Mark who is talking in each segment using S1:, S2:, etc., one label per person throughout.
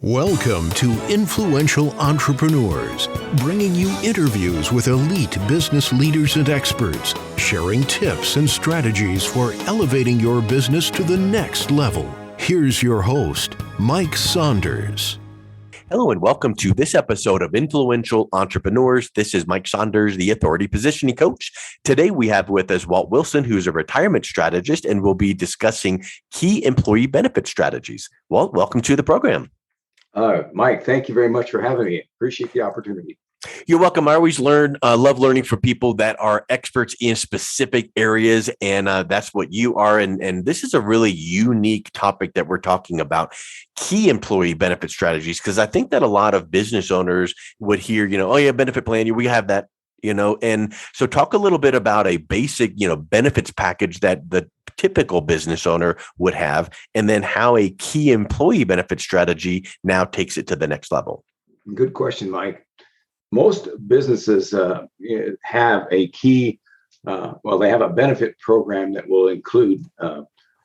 S1: Welcome to Influential Entrepreneurs, bringing you interviews with elite business leaders and experts, sharing tips and strategies for elevating your business to the next level. Here's your host, Mike Saunders.
S2: Hello and welcome to this episode of Influential Entrepreneurs. This is Mike Saunders, the Authority Positioning Coach. Today we have with us Walt Wilson, who's a retirement strategist, and we'll be discussing key employee benefit strategies. Walt, welcome to the program.
S3: Mike, thank you very much for having me. Appreciate the opportunity.
S2: You're welcome. I always love learning from people that are experts in specific areas, and that's what you are. And this is a really unique topic that we're talking about, key employee benefit strategies, because I think that a lot of business owners would hear, oh yeah, benefit plan, we have that, and so talk a little bit about a basic, benefits package that the typical business owner would have, and then how a key employee benefit strategy now takes it to the next level.
S3: Good question, Mike. Most businesses have a key, they have a benefit program that will include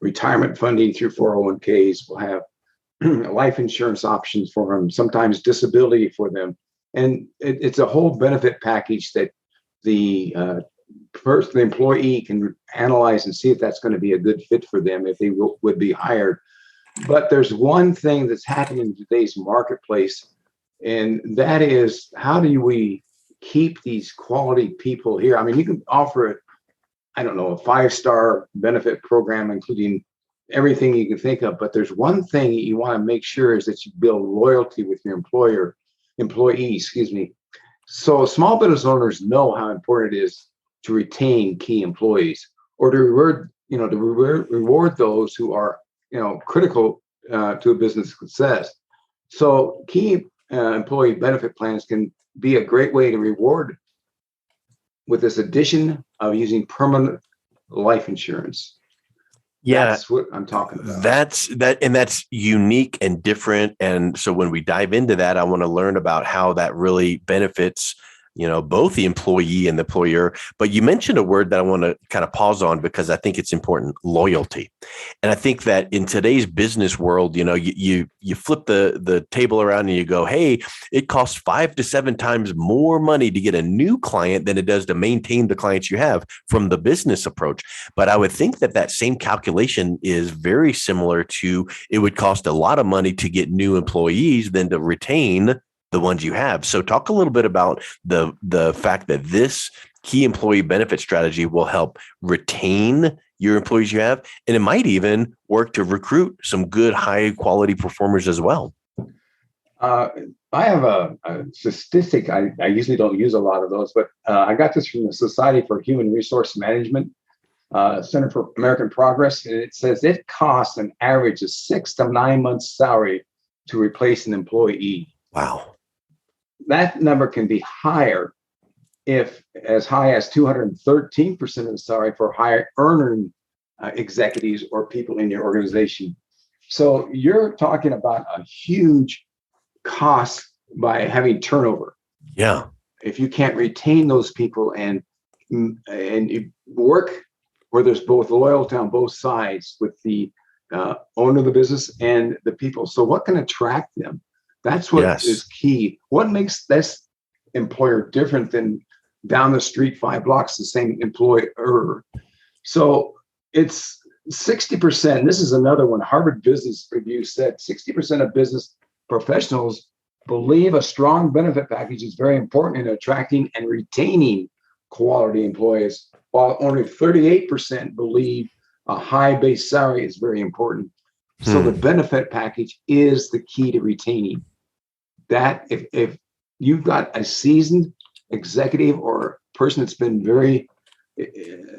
S3: retirement funding through 401ks. We'll have life insurance options for them, sometimes disability for them. And it's a whole benefit package that the employee can analyze and see if that's going to be a good fit for them if they would be hired. But there's one thing that's happening in today's marketplace, and that is, how do we keep these quality people here? I mean, you can offer, a 5-star benefit program, including everything you can think of. But there's one thing you want to make sure is that you build loyalty with your employees. So small business owners know how important it is to retain key employees, or to reward those who are, critical to a business success. So key employee benefit plans can be a great way to reward with this addition of using permanent life insurance.
S2: Yeah,
S3: that's what I'm talking about.
S2: That's unique and different. And so when we dive into that, I want to learn about how that really benefits both the employee and the employer. But you mentioned a word that I want to kind of pause on, because I think it's important: loyalty. And I think that in today's business world, you flip the table around and you go, hey, it costs 5 to 7 times more money to get a new client than it does to maintain the clients you have, from the business approach. But I would think that same calculation is very similar to, it would cost a lot of money to get new employees than to retain the ones you have. So talk a little bit about the fact that this key employee benefit strategy will help retain your employees you have, and it might even work to recruit some good, high quality performers as well.
S3: I have a statistic. I usually don't use a lot of those, but I got this from the Society for Human Resource Management, Center for American Progress. And it says it costs an average of 6 to 9 months salary to replace an employee.
S2: Wow.
S3: That number can be higher, if as high as 213% of the salary for higher earning executives or people in your organization. So you're talking about a huge cost by having turnover.
S2: Yeah.
S3: If you can't retain those people and you work where there's both loyalty on both sides with the owner of the business and the people. So what can attract them? That's what is key. What makes this employer different than down the street 5 blocks, the same employer? So it's 60%. This is another one. Harvard Business Review said 60% of business professionals believe a strong benefit package is very important in attracting and retaining quality employees, while only 38% believe a high base salary is very important. So the benefit package is the key to retaining. That if you've got a seasoned executive or person that's been very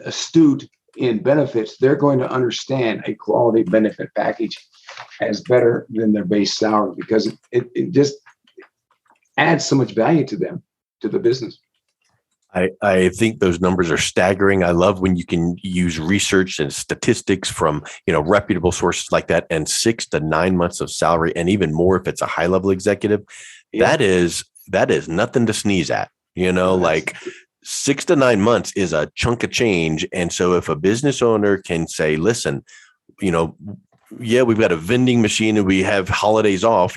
S3: astute in benefits, they're going to understand a quality benefit package as better than their base salary, because it just adds so much value to them, to the business.
S2: I think those numbers are staggering. I love when you can use research and statistics from, reputable sources like that, and 6 to 9 months of salary, and even more if it's a high level executive. Yeah. That is nothing to sneeze at, like 6 to 9 months is a chunk of change. And so if a business owner can say, listen, Yeah, we've got a vending machine and we have holidays off,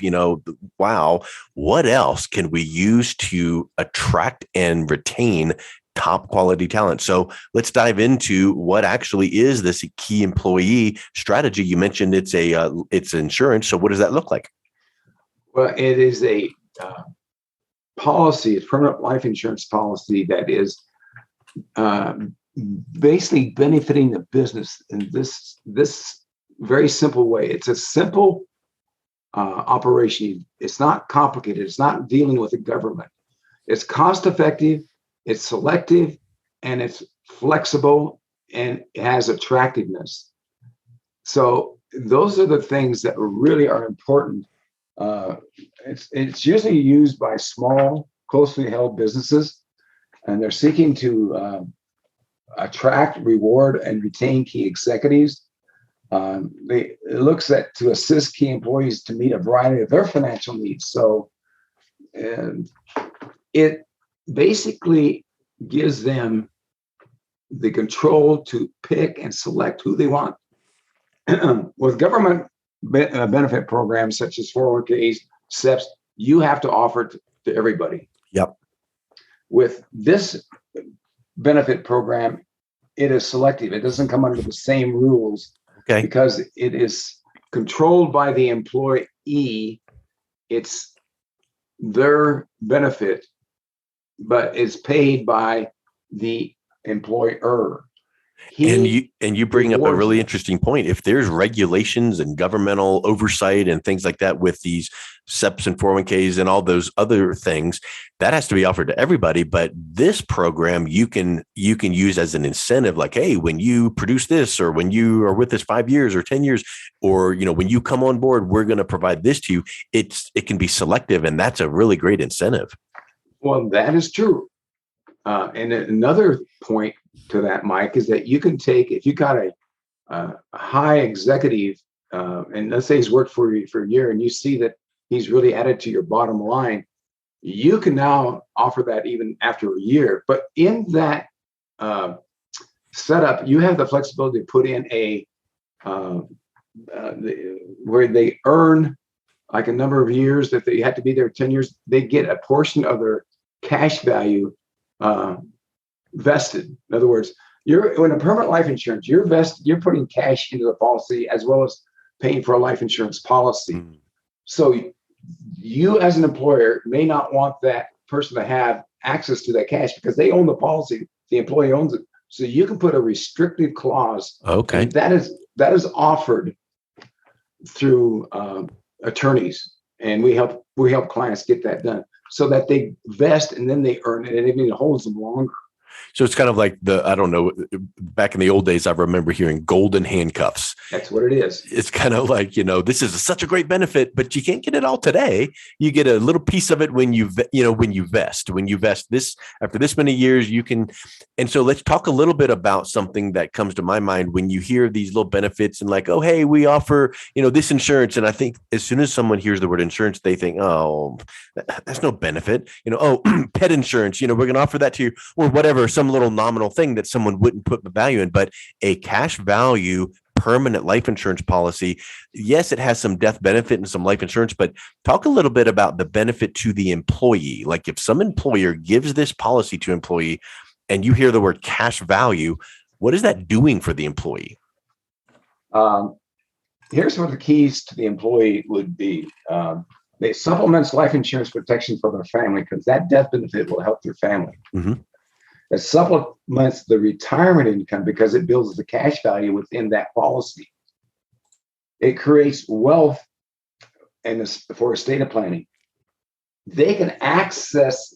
S2: wow. What else can we use to attract and retain top quality talent? So let's dive into what actually is this key employee strategy. You mentioned it's insurance. So what does that look like?
S3: Well, it is a policy, a permanent life insurance policy that is basically benefiting the business in this very simple way. It's a simple operation. It's not complicated. It's not dealing with the government. It's cost effective, it's selective, and it's flexible, and it has attractiveness. So those are the things that really are important. It's usually used by small, closely held businesses, and they're seeking to attract, reward, and retain key executives. It looks at to assist key employees to meet a variety of their financial needs. So, and it basically gives them the control to pick and select who they want. With government benefit programs such as 401ks, SEPs, you have to offer it to everybody.
S2: Yep.
S3: With this benefit program, it is selective. It doesn't come under the same rules.
S2: Okay.
S3: Because it is controlled by the employee. It's their benefit, but it's paid by the employer.
S2: And you bring up a really interesting point. If there's regulations and governmental oversight and things like that with these SEPs and 401ks and all those other things, that has to be offered to everybody. But this program you can use as an incentive, like, hey, when you produce this, or when you are with us 5 years or 10 years, or when you come on board, we're going to provide this to you. It can be selective, and that's a really great incentive.
S3: Well, that is true. And another point to that, Mike, is that you can take, if you got a high executive, and let's say he's worked for you for a year, and you see that he's really added to your bottom line, you can now offer that even after a year. But in that setup, you have the flexibility to put in where they earn like a number of years, that they have to be there 10 years, they get a portion of their cash value vested. In other words, in a permanent life insurance, you're putting cash into the policy as well as paying for a life insurance policy. Mm. So you as an employer may not want that person to have access to that cash because they own the policy, the employee owns it. So you can put a restrictive clause.
S2: Okay.
S3: That is offered through attorneys, and we help clients get that done so that they vest and then they earn it, and it holds them longer.
S2: So it's kind of like I don't know, back in the old days, I remember hearing golden handcuffs.
S3: That's what it is.
S2: It's kind of like, this is such a great benefit, but you can't get it all today. You get a little piece of it when you vest this after this many years, you can. And so let's talk a little bit about something that comes to my mind when you hear these little benefits and like, oh, hey, we offer, this insurance. And I think as soon as someone hears the word insurance, they think, oh, that's no benefit, oh, pet insurance, we're going to offer that to you or whatever, some little nominal thing that someone wouldn't put the value in, but a cash value permanent life insurance policy. Yes, it has some death benefit and some life insurance, but talk a little bit about the benefit to the employee. Like if some employer gives this policy to employee and you hear the word cash value, what is that doing for the employee?
S3: Here's what the keys to the employee would be. It supplements life insurance protection for their family because that death benefit will help their family. Mm-hmm. It supplements the retirement income because it builds the cash value within that policy. It creates wealth for estate planning. They can access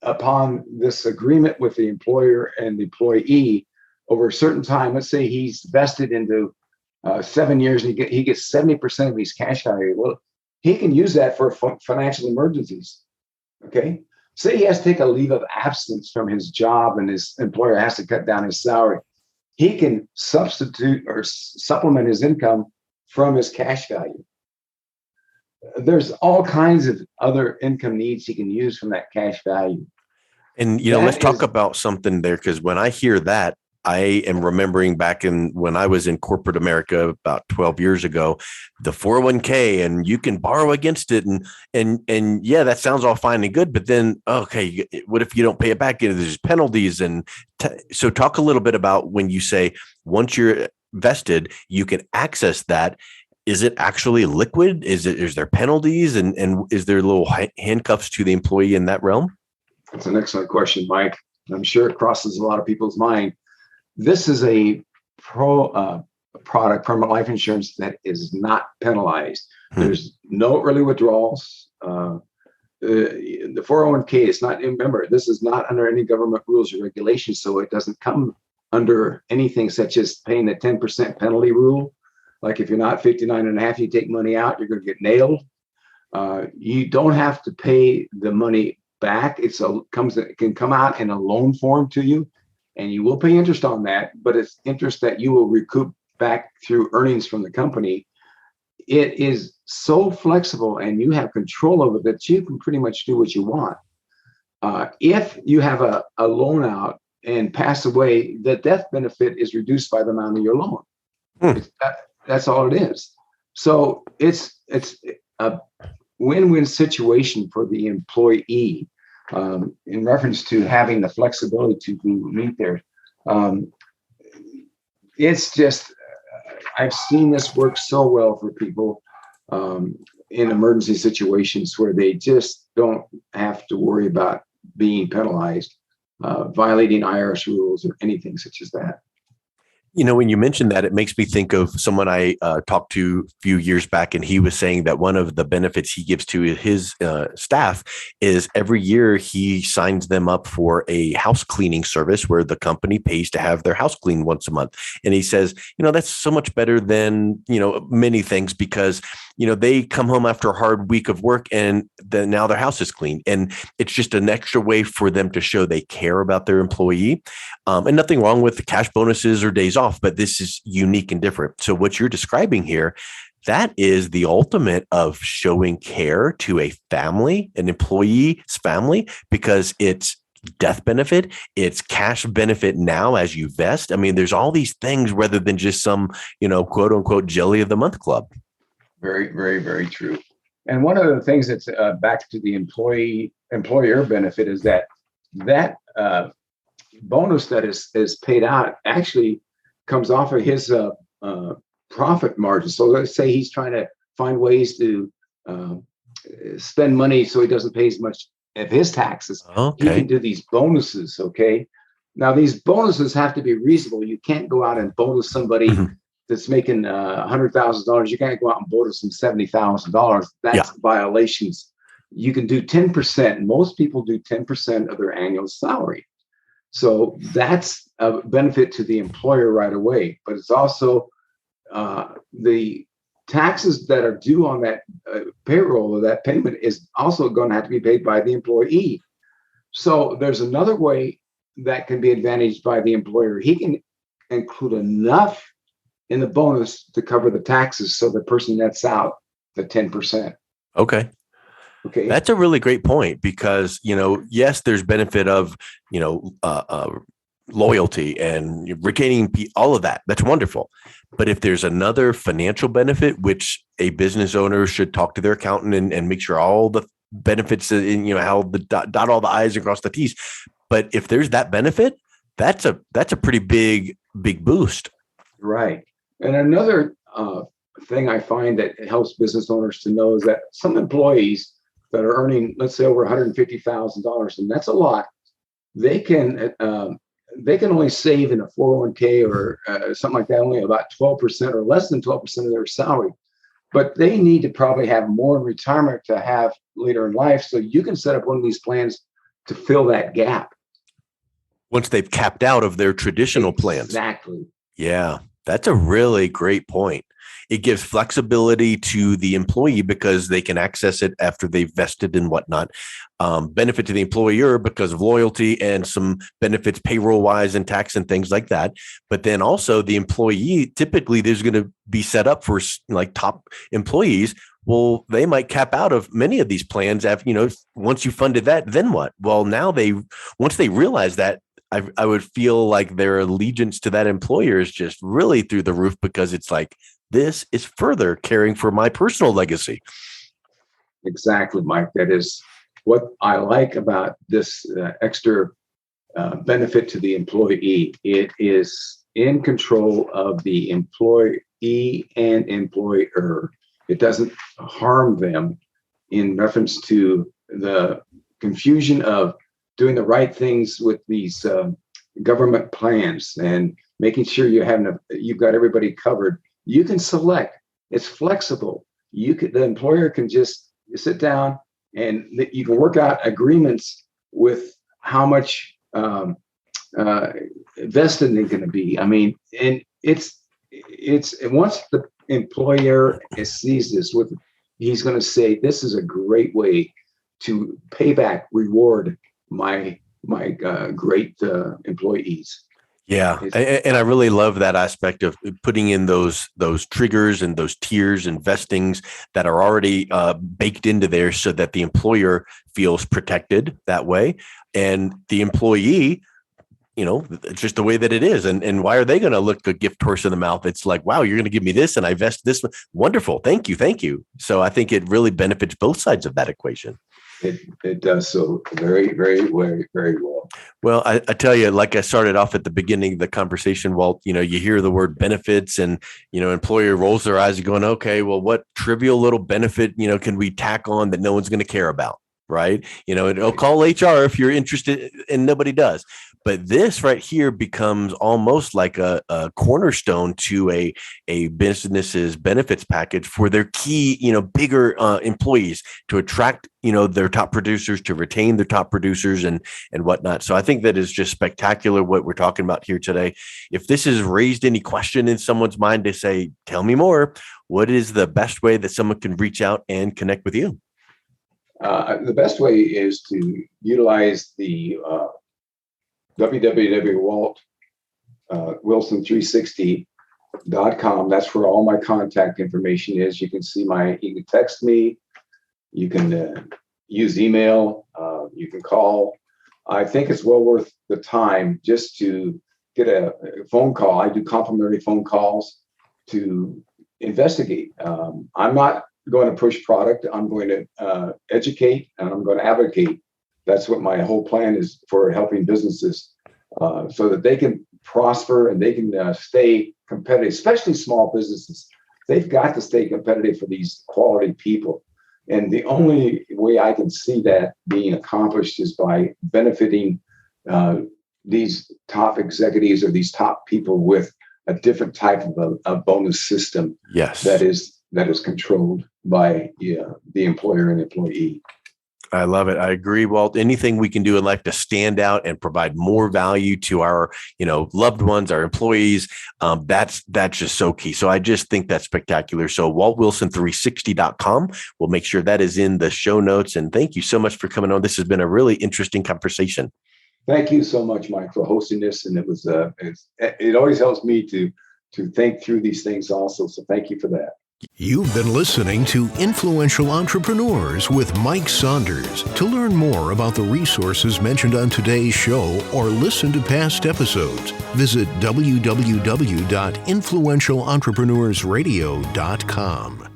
S3: upon this agreement with the employer and the employee over a certain time. Let's say he's vested into 7 years and he gets 70% of his cash value. Well, he can use that for financial emergencies. Okay. Say he has to take a leave of absence from his job and his employer has to cut down his salary. He can substitute or supplement his income from his cash value. There's all kinds of other income needs he can use from that cash value.
S2: And, let's talk about something there, because when I hear that, I am remembering back in when I was in corporate America about 12 years ago, the 401k, and you can borrow against it. And yeah, that sounds all fine and good. But then, okay, what if you don't pay it back? There's penalties. And so talk a little bit about when you say once you're vested, you can access that. Is it actually liquid? Is there penalties? And is there little handcuffs to the employee in that realm?
S3: That's an excellent question, Mike. I'm sure it crosses a lot of people's mind. This is a product, permanent life insurance, that is not penalized. There's no early withdrawals. The 401k is not, remember, this is not under any government rules or regulations, so it doesn't come under anything such as paying the 10% penalty rule. Like if you're not 59 and a half, you take money out, you're going to get nailed. You don't have to pay the money back. It can come out in a loan form to you, and you will pay interest on that, but it's interest that you will recoup back through earnings from the company. It is so flexible, and you have control over it that you can pretty much do what you want. If you have a loan out and pass away, the death benefit is reduced by the amount of your loan. That's all it is. So it's a win-win situation for the employee in reference to having the flexibility to meet their. It's just, I've seen this work so well for people in emergency situations where they just don't have to worry about being penalized, violating IRS rules or anything such as that.
S2: You know, when you mentioned that, it makes me think of someone I talked to a few years back, and he was saying that one of the benefits he gives to his staff is every year he signs them up for a house cleaning service where the company pays to have their house cleaned once a month. And he says, that's so much better than, many things, because, they come home after a hard week of work and then now their house is clean. And it's just an extra way for them to show they care about their employee. And nothing wrong with the cash bonuses or days off, but this is unique and different. So what you're describing here, that is the ultimate of showing care to a family, an employee's family, because it's death benefit, it's cash benefit now as you vest. I mean, there's all these things rather than just some, quote unquote jelly of the month club.
S3: Very, very, very true. And one of the things that's back to the employer benefit is that bonus that is paid out actually comes off of his profit margin. So let's say he's trying to find ways to spend money so he doesn't pay as much of his taxes.
S2: Okay.
S3: He can do these bonuses. Okay. Now these bonuses have to be reasonable. You can't go out and bonus somebody that's making $100,000. You can't go out and bonus them $70,000. That's violations. You can do 10%. Most people do 10% of their annual salary. So that's a benefit to the employer right away. But it's also the taxes that are due on that payroll, or that payment, is also going to have to be paid by the employee. So there's another way that can be advantaged by the employer. He can include enough in the bonus to cover the taxes, so the person nets out the 10%.
S2: Okay. That's a really great point, because, yes, there's benefit of, loyalty and retaining all of that. That's wonderful. But if there's another financial benefit, which a business owner should talk to their accountant and make sure all the benefits, how the dot all the I's across the T's. But if there's that benefit, that's a pretty big boost. Right.
S3: And another thing I find that helps business owners to know is that some employees that are earning, let's say, over $150,000, and that's a lot, they can only save in a 401k or something like that, only about 12% or less than 12% of their salary. But they need to probably have more in retirement to have later in life. So you can set up one of these plans to fill that gap.
S2: Once they've capped out of their traditional plans.
S3: Exactly.
S2: Yeah, that's a really great point. It gives flexibility to the employee because they can access it after they've vested and whatnot. Benefit to the employer because of loyalty and some benefits payroll wise and tax and things like that. But then also the employee, typically there's going to be set up for like top employees. Well, they might cap out of many of these plans. After, once you funded that, then what? Well, now once they realize that, I would feel like their allegiance to that employer is just really through the roof, because it's like, this is further caring for my personal legacy.
S3: Exactly, Mike. That is what I like about this extra benefit to the employee. It is in control of the employee and employer. It doesn't harm them in reference to the confusion of doing the right things with these government plans and making sure you've got everybody covered. You can select. It's flexible. The employer can just sit down and you can work out agreements with how much vested they're going to be. I mean, and it's once the employer sees this, he's going to say, this is a great way to pay back, reward my great employees.
S2: Yeah. And I really love that aspect of putting in those triggers and those tiers and vestings that are already baked into there, so that the employer feels protected that way. And the employee, it's just the way that it is. And why are they going to look a gift horse in the mouth? It's like, wow, you're going to give me this and I vest this. Wonderful. Thank you. Thank you. So I think it really benefits both sides of that equation.
S3: It does so very, very, very, very well.
S2: Well, I tell you, like I started off at the beginning of the conversation, Walt, you hear the word benefits and, employer rolls their eyes and going, okay, well, what trivial little benefit, can we tack on that no one's going to care about? Right. It'll call HR if you're interested, and nobody does. But this right here becomes almost like a cornerstone to a business's benefits package for their key, bigger employees, to attract, their top producers, to retain their top producers and whatnot. So I think that is just spectacular what we're talking about here today. If this has raised any question in someone's mind to say, tell me more, what is the best way that someone can reach out and connect with you?
S3: The best way is to utilize the www.wilson360.com. That's where all my contact information is. You can you can text me, you can use email, you can call. I think it's well worth the time just to get a phone call. I do complimentary phone calls to investigate. I'm not going to push product. I'm going to educate, and I'm going to advocate. That's what my whole plan is for helping businesses, so that they can prosper and they can stay competitive, especially small businesses. They've got to stay competitive for these quality people. And the only way I can see that being accomplished is by benefiting these top executives or these top people with a different type of a bonus system.
S2: Yes.
S3: That is controlled by the employer and employee.
S2: I love it. I agree, Walt. Anything we can do in life to stand out and provide more value to our, loved ones, our employees, that's just so key. So I just think that's spectacular. So WaltWilson360.com. We'll make sure that is in the show notes. And thank you so much for coming on. This has been a really interesting conversation.
S3: Thank you so much, Mike, for hosting this. And it always helps me to think through these things also. So thank you for that.
S1: You've been listening to Influential Entrepreneurs with Mike Saunders. To learn more about the resources mentioned on today's show or listen to past episodes, visit www.influentialentrepreneursradio.com.